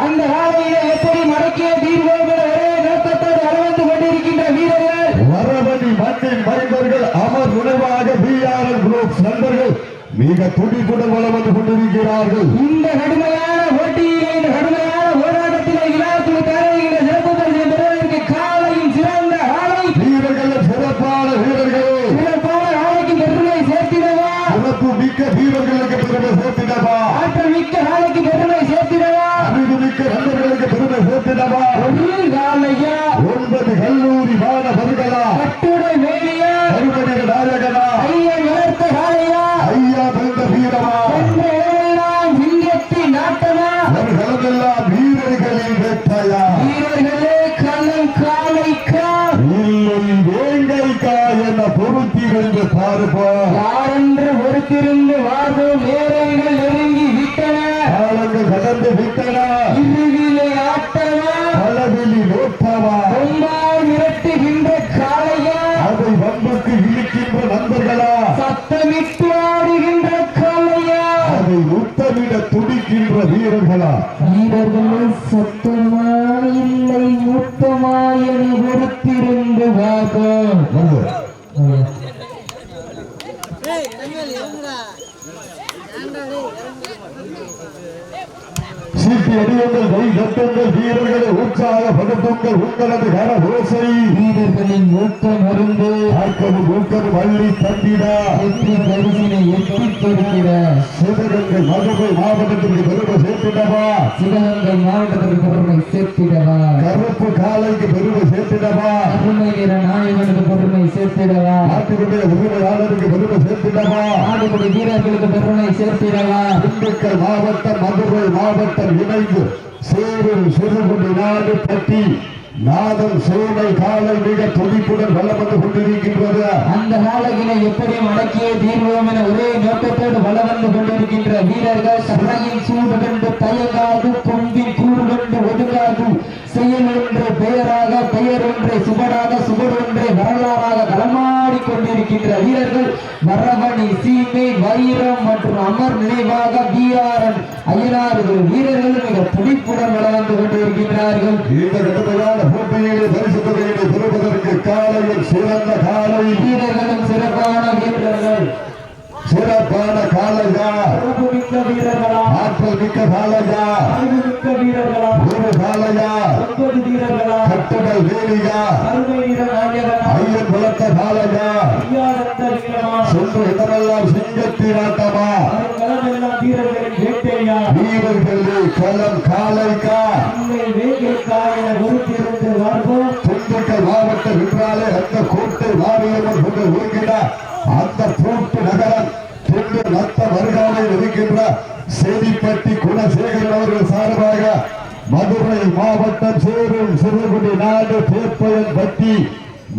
அந்த காலையில எப்படி மடக்கிய தீர்வோம் ஒரே நோக்கத்தோடு வளர்ந்து கொண்டிருக்கின்ற வீரர்கள் வரவணி மண்ணின் மைந்தர்கள் அமர் நினைவாக பிஆர்எல் குரூப் நண்பர்கள் மிக துடிப்புடன் வளம் வந்து கொண்டிருக்கிறார்கள். இந்த கடுமையான போட்டியிலே இந்த கடுமையான போராட்டத்திலே இலாக்குழு தருகின்ற சிறப்பு பரிசு பெறுவதற்கு காலையின் சிறந்த ஆலை வீரர்கள் சிறப்பான வீரர்கள் சிறப்பான ஆலைக்கு பெருமை சேர்த்திடவா சிறப்பு மிக்க வீரர்களுக்கு பெருமை சேர்த்திடவா ஆற்றல் மிக்க ஆலைக்கு பெருமை சேர்த்திடவா அறிவு மிக்க நண்பர்களுக்கு பெருமை சேர்த்திடவா ஒரு காலையா 9 கல்லூரி மாணவர்களா கட்டுடை வேலியா கருமணி நாயகனா ஐயன் வளர்த்த காலையா ஐயா தந்த வீரமா சிங்கத்தின் நாட்டமா ஒரு களமெல்லாம் வீரர்களின் வேட்டையா வீரர்களே கள்ளம் காலைக்கா இல்லை வேங்கைக்கா என பொருத்திருந்து பார்ப்போம் யாரென்று பொறுத்திருந்து வார்வோம் நேரங்கள் நெருங்கி விட்டன காலங்கள் கடந்து விட்டன இறுதியிலே ஆட்டமா பலவெளி நோட்டமா கொம்பால் மிரட்டுகின்ற காளையா அதை வம்புக்கு இழுக்கின்ற நண்பர்களா சத்தமிட்டு ஆடுகின்ற காளையா அதை முத்தமிட துடிக்கின்ற வீரர்களா வீரர்கள் சத்தமா இல்லை மூத்தமா என பொறுத்திருந்து வார்வோம் சீட்டி அடியுங்கள் கை தட்டுங்கள் வீரர்களை உற்சாகப்படுத்துங்கள் உங்களது கர ஓசை வீரர்களின் ஊக்கம் அருந்து ஆக்கமும் ஊக்கமும் அள்ளி தந்திட வெற்றி பரிசினை எட்டி கொடுக்கிற சிவகங்கை மதுரை மாவட்டத்திற்கு பெருமை சேர்த்திடவா சிவகங்கை மாவட்டத்திற்கு பெருமை சேர்த்திடவா கருப்பு காலைக்கு பெருமை சேர்த்திடவா அருமை நிற நாயகனுக்கு பெருமை சேர்த்திடவா நாட்டுக்குடைய உரிமையாளருக்கு பெருமை சேர்த்திடவா நாடுபடி வீரர்களுக்கு பெருமை சேர்த்திடவா திண்டுக்கல் மாவட்டம் மதுரை மாவட்டம் இணைந்து சேரும் சிறுகுடி நாடு பட்டி நாதம் சோனை காலை மிக துடிப்புடன் வளம் வந்து கொண்டிருக்கின்றது. அந்த காலையினை எப்படி அடக்கிய தீர்வோம் என ஒரே நோக்கத்தோடு வளம் வந்து கொண்டிருக்கின்ற வீரர்கள் சபையின் சூடு கண்டு தயங்காது கொம்பின் கூறு கண்டு ஒதுங்காது செயல் ஒன்று பெயராக பெயர் ஒன்றை சுவடாக சுவடு ஒன்றை வரலாறாக களமாடி கொண்டிருக்கின்ற வீரர்கள் மரபணி சீமை வைரம் மற்றும் அமர் நினைவாக பிஆர்எல் அய்யனார்கள் வீரர்கள் மிக துடிப்புடன் வளம் வந்து கொண்டிருக்கின்றார்கள். போட்டியில் பரிசு தொகையை பெறுவதற்கு காலையில் சிறந்த காலை வீரர்களும் சிறப்பான வீரர்கள் சிறப்பான காலையா மிக்க வீரர்களா ஆற்றல் மிக்க காலையா மிக்க வீரர்களா ஒரு காலையா 9 வீரர்களா கட்டுடல் வேலியா அருமை வீர நாயகனா ஐயன் வளர்த்த காலையா ஐயாரத்த வீரமா சென்று இடமெல்லாம் சிங்கத்தின் ஆட்டமா களமெல்லாம் வீரர்களின் வேட்டையா வீரர்களே களம் காலைக்கா உண்மை வேட்டைக்கா என பொறுத்திருந்து வாழ்வோம். திண்டுக்கல் மாவட்டம் என்றாலே அந்த கோட்டை மாரியம்மன் கொண்டு இருக்கிறார். அந்த பூட்டு நகரம் திண்டு நத்த வருகாலையில் இருக்கின்ற சேதிப்பட்டி குணசேகரன் அவர்கள் சார்பாக மதுரை மாவட்டம் சேரும் சிறுகுடி நாடு தேப்பயன் பட்டி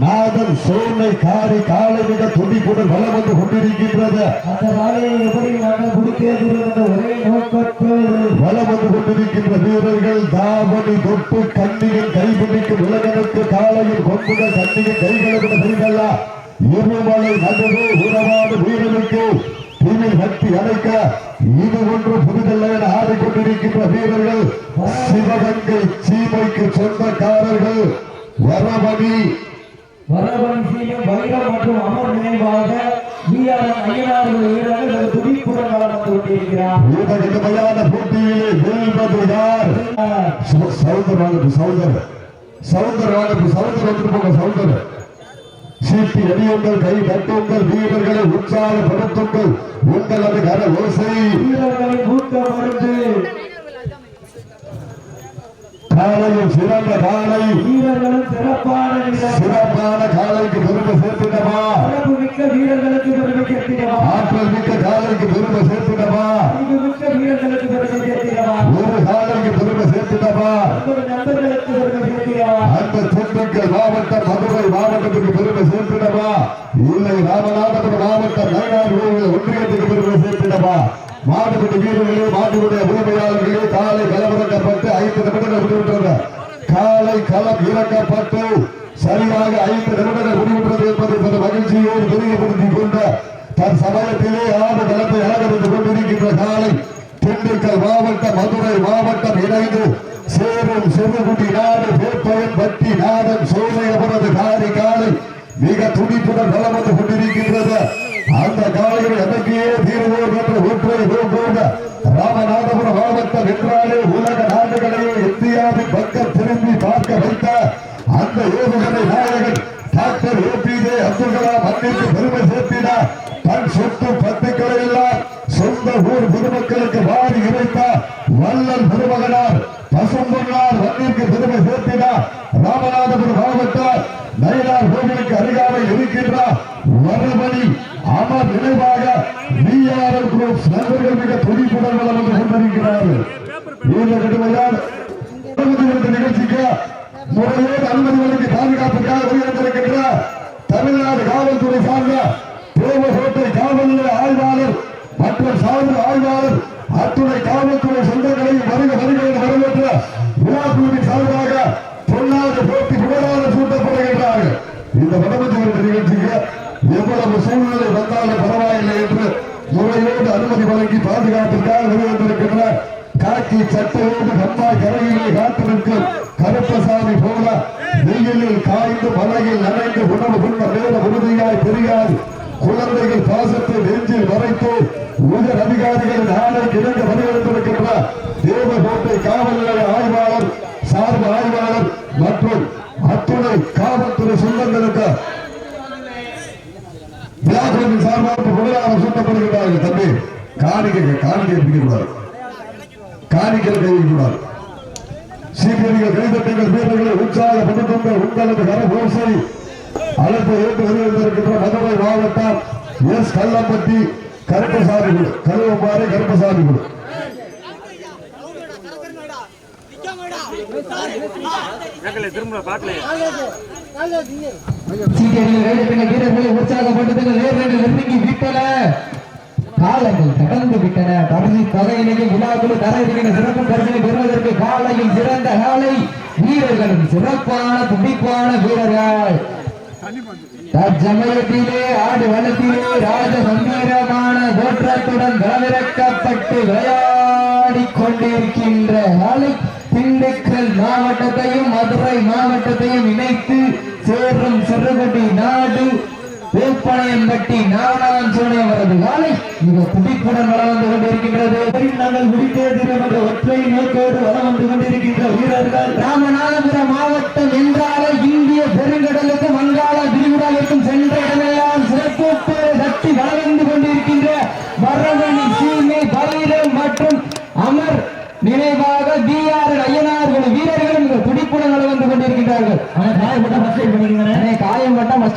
நாதன் சோனை காரி காலை மிக துடிப்புடன் வளம் வந்து கொண்டிருக்கின்றது. அந்த காலையை எப்படி நாங்கள் குடிக்கிறது ஒரே நோக்கத்தோடு வளம் வந்து கொண்டிருக்கின்ற வீரர்கள் தாவணி தொட்டு கண்ணியின் கைபிடிக்கும் விலகனுக்கு காலையில் கொம்புகள் கண்ணியின் கைகளுக்கு செய்தல்லா இருமலை நடுவே உறவாடு வீரனுக்கு தீவில் சக்தி அழைக்க இது ஒன்று புதிதல்ல என ஆடிக்கொண்டிருக்கின்ற வீரர்கள் சிவகங்கை சீமைக்கு சொந்தக்காரர்கள் வரமணி சீமை வைரம் மற்றும் அமர் நினைவாக பிஆர்எல் அய்யனார்கள் வீரர்கள் துடிப்புடன் வளம் வந்து கொண்டிருக்கிறார். இந்த கடுமையான போட்டியிலே வெல்வது யார்? சௌந்தர் சீட்டி அடியுங்கள் கை தட்டுங்கள் வீரர்களை உற்சாகப்படுத்துங்கள் உங்களது கர ஓசை வீரர்களின் ஊக்கம் மருந்து காலையில் சிறந்த காலை வீரர்களும் சிறப்பான காலைக்கு பெருமை சேர்த்திடமா சிறப்பு மிக்க வீரர்களுக்கு பெருமை சேர்த்திடவா ஆற்றல் மிக்க காலைக்கு பெருமை சேர்த்திடமா மிக்க வீரர்களுக்கு பெருமை சேர்த்திடவா ஒரு காலைக்கு பெருமை சேர்த்திடமா நண்பர்களுக்கு பெருமை சேர்த்திடவா அந்த திண்டுக்கல் மாவட்டம் மதுரை மாவட்டத்துக்கு பெருமை சேர்த்திடமா இல்லை ராமநாதபுரம் மாவட்டம் நயினார் ஒன்றியத்துக்கு பெருமை சேர்த்திடமா மாடுபடி வீரர்களே மாடுபடிய உரிமையாளர்களே காலை களமிறக்கப்பட்டு 5 நிமிடங்கள் முடிவுற்றது. காலை களம் இறக்கப்பட்டு சரியாக 5 நிமிடங்கள் முடிவுற்றது என்பதை மகிழ்ச்சியோடு தெரியப்படுத்திக் கொண்ட தன் சமயத்திலே ஆடு களத்தை அலங்கரித்துக் கொண்டிருக்கின்ற காலை திண்டுக்கல் மாவட்டம் மதுரை மாவட்டம் இணைந்து சேரும் சிறுகுடி நாடு வேப்பயன் பட்டி நாடன் சோலை அவரது காரி காலை மிக துடிப்புடன் வளம் வந்து கொண்டிருக்கின்றது. அந்த காலையில் எனக்கே தீர்வோம் என்ற ஒற்றை நோக்கோட ராமநாதபுரம் மாவட்டம் என்றாலே உலக நாடுகளையே இந்தியாவின் பக்கம் திரும்பி பார்க்க வைத்த அந்த ஏவுகணை நாயகன் டாக்டர் ஏபிஜே அப்துல் கலாம் மண்ணிற்கு பெருமை சேர்த்தினார். தன் சொத்து பத்துக்களை எல்லாம் சொந்த ஊர் பொதுமக்களுக்கு வாரி இறைத்தார். வல்லல் பெருமகனார் பசும்பொன்னார் மண்ணிற்கு பெருமை சேர்த்தினார். ராமநாதபுரம் மாவட்டம் நயினார் கோவிலுக்கு அருகாமையில் இருக்கின்றார். வரபடி அமர் நினைவாக பிஆர்எல் குரூப்ஸ் நண்பர்கள் மிக துடிப்புடன் வளம் வந்து கொண்டிருக்கிறார்கள். இந்த கடுமையான நிகழ்ச்சிக்கு முறையோடு அனுமதி வழங்கி பாதுகாப்புக்காக உயர்ந்திருக்கின்ற தமிழ்நாடு காவல்துறை சார்ந்த தேவகோட்டை காவல் நிலைய ஆய்வாளர் மற்றும் சார்ந்த ஆய்வாளர் அத்துணை காவல்துறை சொந்தங்களையும் வருக வருகிறது வரவேற்ற விழாக்குழுவின் சார்பாக பொன்னாடு போட்டி புகழாக சூட்டப்படுகின்றார்கள். இந்த வடமஞ்சி நிகழ்ச்சிக்கு எவ்வளவு சூழ்நிலை வந்தாலும் பரவாயில்லை என்று முறையோடு அனுமதி வழங்கி பாதுகாப்பிற்காக வருகின்றிருக்கின்ற காக்கி சட்டையோடு கம்மாய் கரையிலே காத்திருக்கும் கருப்பசாமி போல வெயிலில் காய்ந்து மலையில் நனைந்து உணவு உண்ண மேல உறுதியாய் தெரியாது. குழந்தைகள் பாசத்தை நெஞ்சில் மறைத்து உயர் அதிகாரிகளின் ஆணை கிணங்க வருகின்றிருக்கின்ற தேவகோட்டை காவல் நிலைய ஆய்வாளர் சார்பு ஆய்வாளர் மற்றும் அத்துணை காவல்துறை சொந்தங்களுக்கு விழாக்குழுவின் சார்பாக புகழாக சூட்டப்படுகிறார்கள். தம்பி காணிக்கை பிடிக்கக்கூடாது, காணிக்கல் கைவிடக்கூடாது. சீக்கிரங்கள் கைதட்டுங்கள், வீரர்களை உற்சாகப்படுத்துங்கள். உங்களது கரகோசை அழைப்பு ஏற்று வருகின்றிருக்கின்ற மதுரை மாவட்டம் எஸ் கல்லம்பட்டி கருப்பசாமி குழு கருவம்பாறை கருப்பசாமி குழு வீரர்களை உற்சாகப்படுத்துங்கள். வீரர்கள் நெருங்கி விட்டன, காலங்கள் கடந்து விட்டன. பரிசு தொகையினைக்கு விழாக்குழு தர இருக்கின்ற சிறப்பு பரிசினை பெறுவதற்கு காலையில் சிறந்த காலை வீரர்களும் சிறப்பான துடிப்பான வீரர்கள் தற்சமயத்திலே ஆடு வனத்திலே ராஜ கம்பீரமான தோற்றத்துடன் களமிறக்கப்பட்டு விளையாடி கொண்டிருக்கின்ற காலை திண்டுக்கல் மாவட்டத்தையும் மதுரை மாவட்டத்தையும் இணைத்து சேரும் சிறுகுடி நாடு வேப்பனையம்பட்டி நாடான் சோனை அவரது காலை மிக துடிப்புடன் வளம் வந்து கொண்டிருக்கின்றது. நாங்கள் முடித்தே தீரும் என்ற ஒற்றை நோக்கோடு வளம் வந்து கொண்டிருக்கின்ற வீரர்கள் ராமநாதபுரம் மாவட்டம் என்றாலே இந்திய பெருங்கடலுக்கும் வங்காள விரிகுடாவிற்கும் சென்ற இடமெல்லாம் சிறப்பு தட்டி வளம் வந்து கொண்டிருக்கின்ற வரவணி சீமை பைரம் மற்றும் அமர் நினைவாக பிஆர் ஐயனார் வீரர்களும் துடிப்புடன் வந்து கொண்டிருக்கின்றார்கள். காயம்பட்டா ஃபர்ஸ்ட்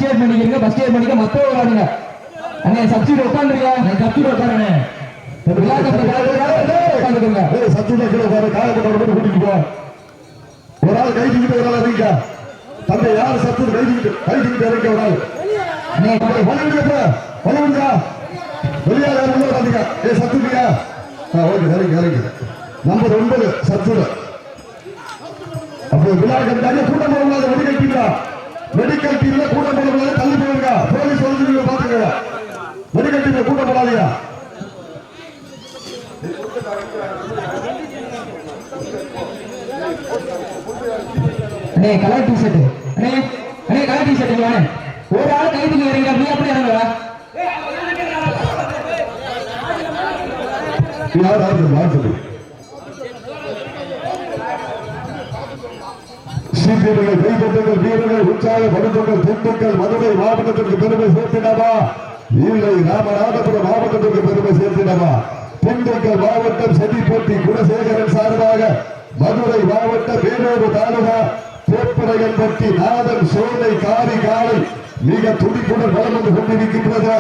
எய்ட் பண்ணிக்கிறீங்க, ஃபர்ஸ்ட் எய்ட் பண்ணிக்க மொத்த விளையாடுங்க. அண்ணே சப்ஸ்டியூட் உட்காந்துருங்க, சப்ஸ்டியூட் உட்காருங்க. ஒரு ஆள் கை தூக்கிட்டு ஒரு ஆள் அதிக தந்தை யார் சத்து கை தூக்கிட்டு இறங்க ஒரு ஆள் வெளியாக சத்துக்கியா ஓகே இறங்கி இறங்கி நம்பர் 9 சத்துட அப்போ விழா கண்டாலே கூட்டம் போடுவாங்க. மெடிக்கல் டீம்ல கூட்டம் போடுவாங்க, தள்ளி போடுங்க. போலீஸ் வந்து பாத்துங்க, மெடிக்கல் டீம்ல கூட்டம் போடாதீங்க. அண்ணே கலர் டி ஷர்ட், அண்ணே கலர் டி ஷர்ட் வாங்க. ஒரு ஆள் கைதுக்கு இறங்க, நீ அப்படி இறங்குவா சீக்கிரங்கள் கைப்பற்றுங்கள், வீரர்கள் உற்சாகப்படுத்துங்கள். திண்டுக்கல் மதுரை மாவட்டத்திற்கு பெருமை சேர்த்திடவா இல்லை ராமநாதபுரம் மாவட்டத்திற்கு பெருமை சேர்த்திடவா? திண்டுக்கல் மாவட்டம் செடிப்பட்டி குணசேகரன் சார்பாக மதுரை மாவட்டம் வேலூர் தாலுகா தேப்படையன்பட்டி நாதன் சோலை காரி காலை மிக துடிப்புடன் வளம் வந்து கொண்டிருக்கின்றது.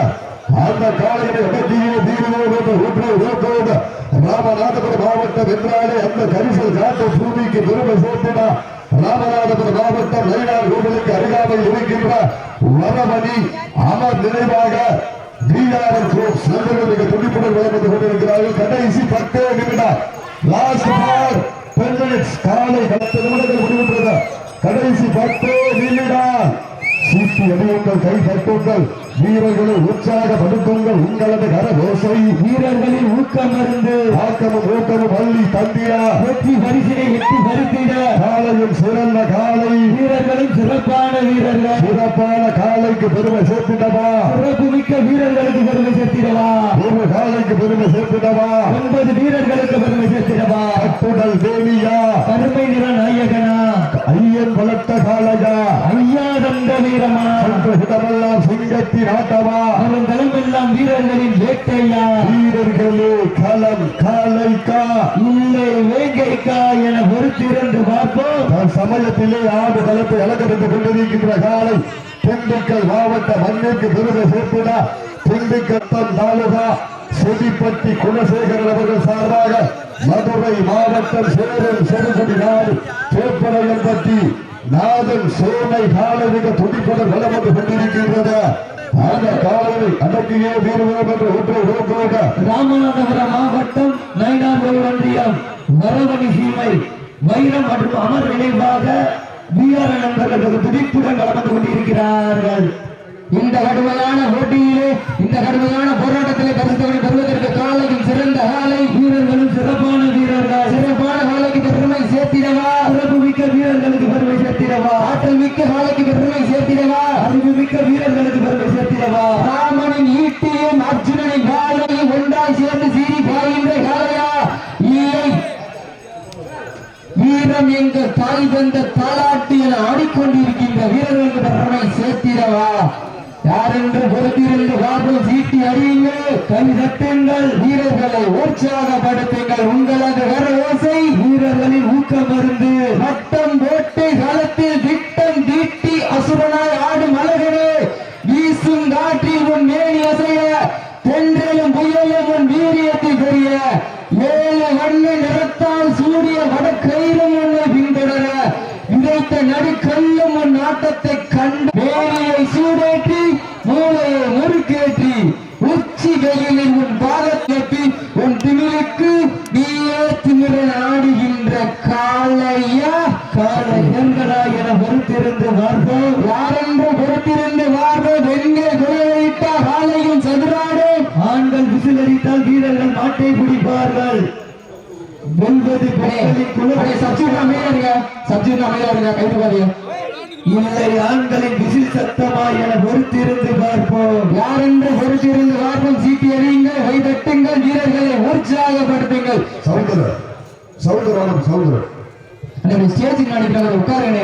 அந்த காலையை அடக்கியே தீர்வோடு ராமநாதபுரம் மாவட்டம் என்றாலே அந்த கரிசல் காட்டு பூமிக்கு பெருமை சேர்த்தினா ராமநாதபுரம் மாவட்டம் நயினார் கோவிலுக்கு அருகாமையில் இருக்கின்ற வரமணி அமர் நினைவாக பிஆர்எல் குரூப்ஸ் நண்பர்கள் மிக துடிப்புடன் வளம் வந்து கொண்டிருக்கிறார்கள். கடைசி 10 நிமிடம், லாஸ்ட் ஃபார் 10 மினிட்ஸ். காலை 10 நிமிடங்கள் முடிவுற்றது. கடைசி 10 நிமிடம். சீட்டி அடியுங்கள், கை தட்டுங்கள். வீரர்களை உற்சாகப்படுத்துங்கள் உங்களது கரகோசை. வீரர்களின் ஊக்கம் இருந்து ஆக்கமும் ஊக்கமும் அள்ளி தந்தியா வெற்றி பரிசினை வெற்றி பருத்திட காலையும் சிறந்த காலை. வீரர்களும் சிறப்பான வீரர்கள். சிறப்பான காலைக்கு பெருமை சேர்த்திடவா. சிறப்பு மிக்க வீரர்களுக்கு பெருமை சேர்த்திடவா. ஒரு காலைக்கு பெருமை சேர்த்திடவா. 9 வீரர்களுக்கு பெருமை சேர்த்திடவா. கட்டுடல் தேவியா கருமை நிற நாயகனா ஐயன் வளர்த்த காலையா ஐயா தந்த வீரமா இடமெல்லாம் சிங்கத்தின் ஆட்டமா அவன் களமெல்லாம் வீரர்களின் வேட்டையா. வீரர்களே களம் காலைக்கா இல்லை வேங்கைக்கா என பொறுத்திருந்து பார்ப்போம். சமயத்திலே ஆடு களத்தை அலங்கரித்துக் கொண்டிருக்கின்ற காலை திண்டுக்கல் மாவட்ட மண்ணிற்கு பெருமை சேர்த்திட திண்டுக்கல் தாலுகா செடிப்பட்டி குலசேகரன் அவர்கள் சார்பாக மதுரை மாவட்டம் சேரன் செருகுடி நாடு தேப்பரையம்பட்டி நாதன் சோனை காலமிக துடிப்புடன் வளம் வந்து கொண்டிருக்கின்றது. அந்த காலனை அடக்கியே வீரர்கள் என்று ஒன்றை நோக்குவாங்க. ராமநாதபுரம் மாவட்டம் நயினார்கோவில் ஒன்றியம் வரவணி சீமை வைரம் மற்றும் அமர் நினைவாக வீரர் நண்பர்கள் துடிப்புடன் வளர்ந்து கொண்டிருக்கிறார்கள். இந்த கடுமையான போட்டியிலே இந்த கடுமையான போராட்டத்திலே பரிசுகளை பெறுவதற்கு காலையில் சிறந்த காலை. வீரர்களும் சிறப்பான வீரர்கள். சிறப்பான காலைக்கு பெருமை சேர்த்திடவா. சிறப்பு மிக்க வீரர்களுக்கு பெருமை சேர்த்திடவா. ஆற்றல் மிக்க காலைக்கு பெருமை சேர்த்திடவா. அறிவு மிக்க வீரர்களுக்கு பெருமை சேர்த்திடவா. ராமனின் ஈட்டியும் அர்ஜுனனின் காலையும் ஒன்றாய் சேர்ந்து சீறி பாய்கின்ற காலையா இல்லை. வீரம் எங்கள் தாய் தந்த தாலாட்டு என ஆடிக்கொண்டிருக்கின்ற வீரர்களுக்கு பெருமை சேர்த்திடவா. யார் என்று பொறுத்திருந்து வாபம் சீட்டி அறியுங்கள். கை தட்டுங்கள். வீரர்களை உற்சாகப்படுத்துங்கள். உங்களது கர ஓசை வீரர்களின் ஊக்கம் இருந்து வட்டம் போட்டு களத்தில் திட்டம் தீட்டி அசுரனாய் ஆடும் அழகனே வீசும் காற்றில் உன் மேனி அசைய தென்றலும் புயலும் உன் வீரியத்தில் தெரிய 7 வண்ண நிறத்தால் சூரிய வடக்கயிலும் உன்னை பின்தொடர விதைத்த நடுக்கல்லும் உன் ஆட்டத்தை கண்டு மேனியை சூடேற்றி மூளையை முறுக்கேற்றி உச்சி வெயிலில் உன் பாதத்தை உன் திமிருக்கு நீயே திமிர ஆடுகின்ற காளையா. காளையர்களா என பொறுத்திருந்து வார்ப்போம். யாரென்று பொறுத்திருந்து வார்ப்போம். பெண்கள் குறையிட்ட காலையும் சதுராடும். ஆண்கள் விசிலடித்தால் வீரர்கள் மாட்டை பிடிப்பார்கள். வெல்வது பெண்களின் குழுவை. சப்ஜூனா மேல கைது இல்லை ஆண்களின் விசில் சத்தமா என பொறுத்திருந்து பார்ப்போம். யாரென்று பொறுத்திருந்து பார்ப்போம். சீட்டி அறியுங்கள். கை தட்டுங்கள். வீரர்களை உற்சாகப்படுத்துங்கள். சௌந்தரம் ஸ்டேஜுக்கு அனுப்பினவர் உட்காருங்க.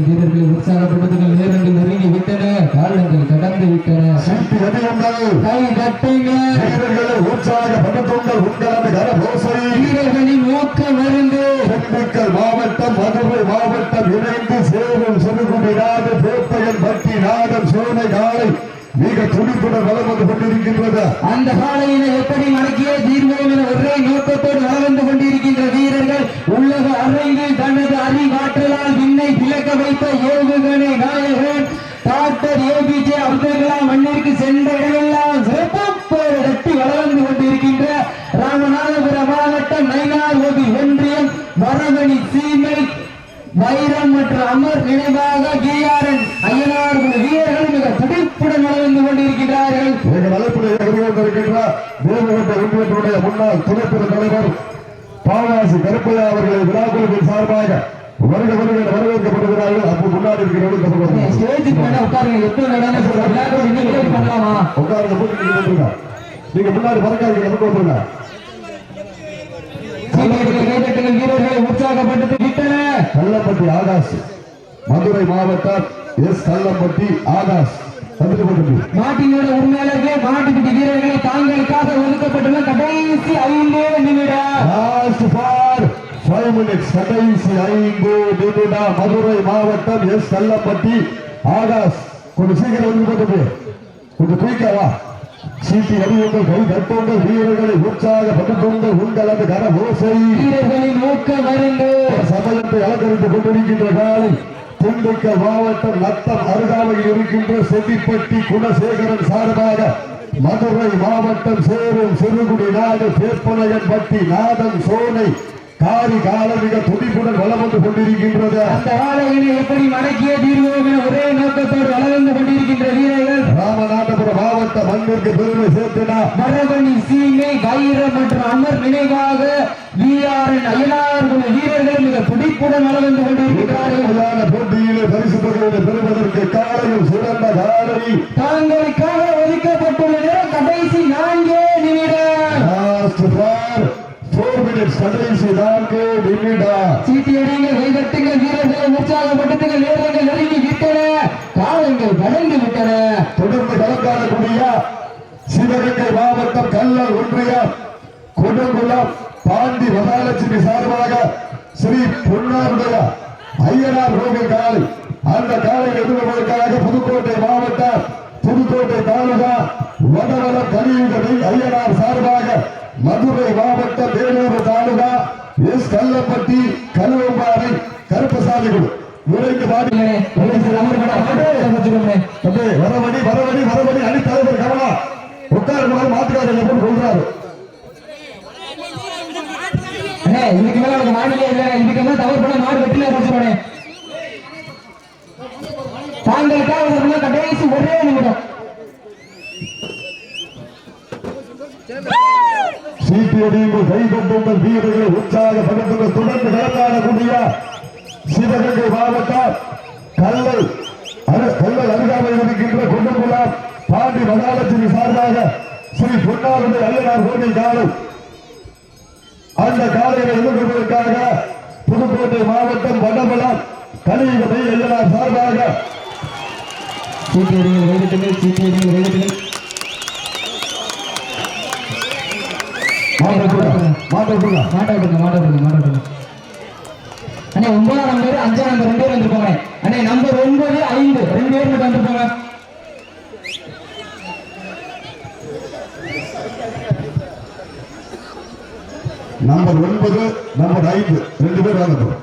வீரர்களை உற்சாகப்படுத்துங்கள். நேரங்கள் நெருங்கி விட்டன. காலங்கள் கடந்து விட்டன. கை தட்டுங்கள். வீரர்களை உற்சாகப்படுத்துங்கள். உங்களது கரகோசை. வீரர்களின் ஊக்கம் இருந்து திண்டுக்கல் மாவட்டம் மதுரை மாவட்டம் இணைந்து சேரும் சிறுகுடி நாடு பேப்பையன் பட்டி நாடன் சோனை காலை மிக துடிப்புடன் வளம் வந்து கொண்டிருக்கின்றது. அந்த காலையில எப்படி மடக்கிய தீர்வோம் என ஒரே நோக்கத்தோடு வளம் வந்து கொண்டிருக்கின்ற வீரர்கள் உலக அரங்கில் தனது அறிவாற்றலால் விண்ணை விளக்க வைத்த ஏவுகணை நாயகன் டாக்டர் APJ அப்துல் கலாம் மண்ணிற்கு சென்ற இடமெல்லாம் சிறப்போடு கட்டி வளர்ந்து கொண்டிருக்கின்ற ராமநாதபுரம் மாவட்டம் நயினார்கோவில் ஒன்றியம் வரவணி சீமை வைரம் மற்றும் அமர் நினைவாக GRN ஐயனார் வீரர்கள் மிக துடிப்புடன் வளர்ந்து கொண்டிருக்கிறார்கள். ஒன்றியத்தினுடைய முன்னாள் துணைப்பெரு தலைவர் பாவாசி கருப்பையா அவர்களை விழாக்குழுவின் சார்பாக வரவேற்கப்படுகிறார்கள். அப்போ முன்னாடி இருக்கிறவர்கள் ஸ்டேஜுக்கு மேல உட்காருங்க. எப்போ பண்ணலாமா உட்காருங்க. நீங்க முன்னாடி பறக்காதீங்க. நமக்கு வந்துருங்க. வீரர்களை உற்சாகப்படுத்தி விட்டன. கல்லம்பட்டி ஆகாஷ் மதுரை மாவட்டம் கல்லம்பட்டி ஆகாஷ் மாட்டினோட உண்மையாளர்களே மாட்டுப்பிடி வீரர்களை தாங்களுக்காக ஒதுக்கப்பட்டுள்ள கடைசி 5 நிமிடம். கடைசி 5 நிமிடம். மதுரை மாவட்டம் கல்லம்பட்டி ஆகாஷ் கொஞ்சம் சீக்கிரம் வந்து கொஞ்சம் குயிக்காவா. சீட்டி அடியுங்கள், கை தட்டுங்கள், வீரர்களை உற்சாகப்படுத்துங்கள். உங்களது கர ஓசை வீரர்களின் ஊக்கம் வருங்க. சமயத்தை அலங்கரித்துக் கொண்டிருக்கின்ற காலை திண்டுக்கல் மாவட்டம் நத்தம் அருகாமையில் இருக்கின்ற செட்டிப்பட்டி குணசேகரன் சார்பாக மதுரை மாவட்டம் சேரும் சிறுகுடி நாடு பேப்பனையன்பட்டி நாதன் சோனை காரி காலம் மிக துடிப்புடன் வளம் வந்து கொண்டிருக்கின்றது. அந்த காலையினை எப்படி மடக்கிய தீர்வோம் என ஒரே நோக்கத்தோடு வளர்ந்து கொண்டிருக்கின்ற வீரர்கள் ராமநாதபுரம் மாவட்ட மண்ணிற்கு பெருமை சேர்த்தினார். மரபணி சீமை வைரம் மற்றும் அமர் நினைவாக வீரன் அயனார் வீரர்கள் மிக துடிப்புடன் வளர்ந்து கொண்டிருக்கிறார்கள். போட்டியிலே பரிசு தொகையை பெறுவதற்கு காலையில் சிறந்த காலை தாங்களுக்காக ஒதுக்கப்பட்டுள்ள நேரம் கடைசி 4 நிமிடம். 4 minutes கடைசி 4 நிமிடம். சீட்டியடிங்கள், கைதட்டுங்கள், வீரர்களை உற்சாகப்படுத்துங்கள். நேரங்கள் நெருங்கி விட்டன, காலங்கள் கடந்து விட்டன. தொடர்ந்து கலக்காடக்கூடிய சிவகங்கை மாவட்டம் கல்லல் ஒன்றியம் கொடுங்குளம் பாண்டி மகாலட்சுமி சார்பாக ஸ்ரீ பொன்னாருடைய ஐயனார் கோவில் காலை அந்த காலை எதிர்ப்பதற்காக புதுக்கோட்டை மாவட்டம் புதுக்கோட்டை தாலுகா வடவளம் கலியுகை ஐயனார் சார்பாக மதுரை மாவட்டம் வேலூர் தாலுகா எஸ் கல்லப்பட்டி கல்வம்பாறை கருப்பசாமி குழு நுழைந்து வரவடி வரவடி வரவடி அணித்தலைவர் கவனா உட்கார மாத்துக்காரர் எப்படி சொல்றாரு. இதுக்கு மேல உனக்கு மாநில இல்லை, இதுக்கு மேல தவறு பண்ண மாடு வெட்டில வச்சுக்கோனே. தாங்களுக்காக கடைசி ஒரே நிமிடம். சீட்டியடியுங்கள், கைதட்டுங்கள், வீரர்களை உற்சாகப்படுத்துங்கள். தொடர்ந்து கலந்தாடக்கூடிய சிவகங்கை மாவட்டம் கல்லல் அருகாமையில் இருக்கின்ற கொடுங்குளம் பாண்டி மகாலட்சுமி சார்பாக ஸ்ரீ பொன்னாருடைய ஐயனார் கோவில் காலை அந்த காலையை எதிர்கொள்வதற்காக புதுக்கோட்டை மாவட்டம் வடபலம் கலியுகை ஐயனார் சார்பாக சீட்டியடிகள், கைதட்டுங்கள், சீட்டியடிகள், கைதட்டுங்கள். அண்ணே 9ஆம் நம்பர் 5ஆம் நம்பர் 2 பேர் வந்துருப்பாங்க. அண்ணே நம்பர் 9 5 2 பேர் மட்டும் வந்துருப்பாங்க. நம்பர் 9 நம்பர் 5 2 பேர் வந்துருப்பாங்க.